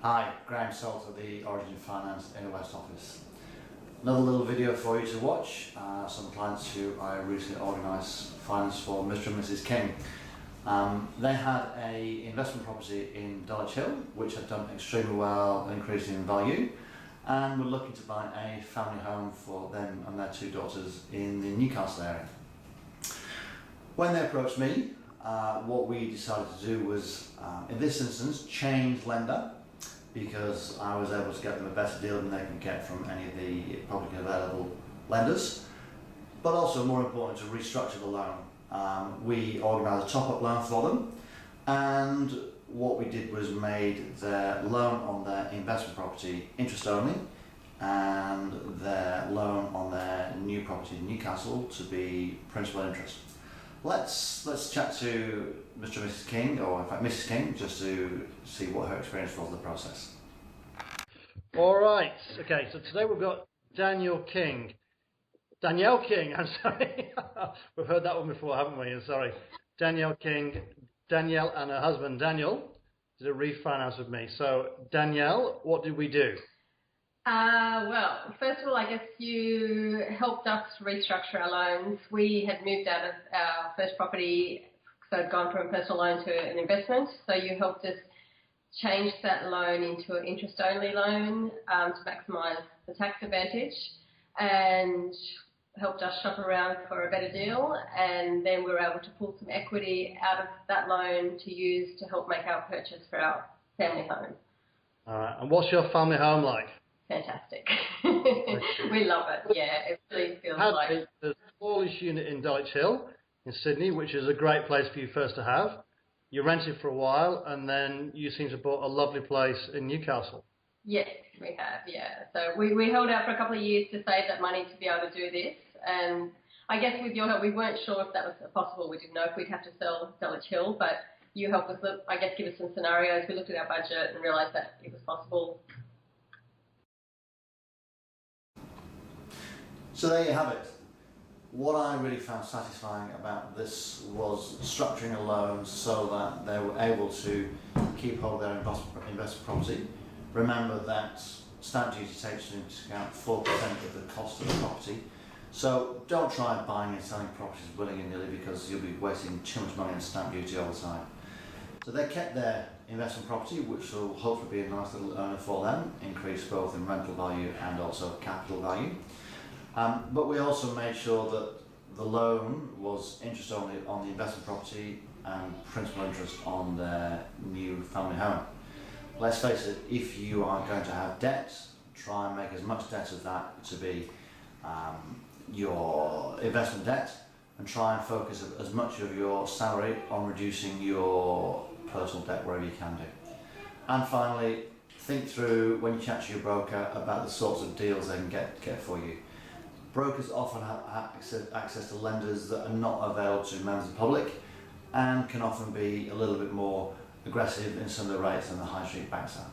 Hi, Graham Salter, the Origin Finance Inner West Office. Another little video for you to watch. Some clients who I recently organised finance for, Mr. and Mrs. King. They had an investment property in Dulwich Hill, which had done extremely well, increasing in value, and were looking to buy a family home for them and their two daughters in the Newcastle area. When they approached me, what we decided to do was, in this instance, change lender, because I was able to get them a better deal than they can get from any of the publicly available lenders, but also more important, to restructure the loan. We organised a top-up loan for them, and what we did was made their loan on their investment property interest only, and their loan on their new property in Newcastle to be principal interest. Let's chat to Mr. and Mrs. King, or in fact Mrs. King, just to see what her experience was of the process. All right, okay, so today we've got Danielle King, I'm sorry. We've heard that one before, haven't we? Sorry. Danielle King, Danielle and her husband Daniel did a refinance with me. So Danielle, what did we do? Well, first of all, I guess you helped us restructure our loans. We had moved out of our first property, so had gone from a personal loan to an investment. So you helped us change that loan into an interest-only loan to maximise the tax advantage, and helped us shop around for a better deal. And then we were able to pull some equity out of that loan to use to help make our purchase for our family home. All right, and what's your family home like? Fantastic. We love it. Yeah, it really feels like the smallest unit in Dulwich Hill in Sydney, which is a great place for you first to have. You rented for a while, and then you seem to have bought a lovely place in Newcastle. Yes, we have. Yeah. So we held out for a couple of years to save that money to be able to do this, and I guess with your help, we weren't sure if that was possible. We didn't know if we'd have to sell Dulwich Hill, but you helped us, I guess, give us some scenarios. We looked at our budget and realised that it was possible. So there you have it. What I really found satisfying about this was structuring a loan so that they were able to keep hold of their investment property. Remember that stamp duty takes into account 4% of the cost of the property. So don't try buying and selling properties willy and nilly, because you'll be wasting too much money on stamp duty all the time. So they kept their investment property, which will hopefully be a nice little earner for them, increase both in rental value and also capital value. But we also made sure that the loan was interest only on the investment property and principal interest on their new family home. Let's face it, if you are going to have debt, try and make as much debt of that to be your investment debt, and try and focus as much of your salary on reducing your personal debt wherever you can do. And finally, think through, when you chat to your broker, about the sorts of deals they can get for you. Brokers often have access to lenders that are not available to members of the public, and can often be a little bit more aggressive in some of the rates than the high street banks are.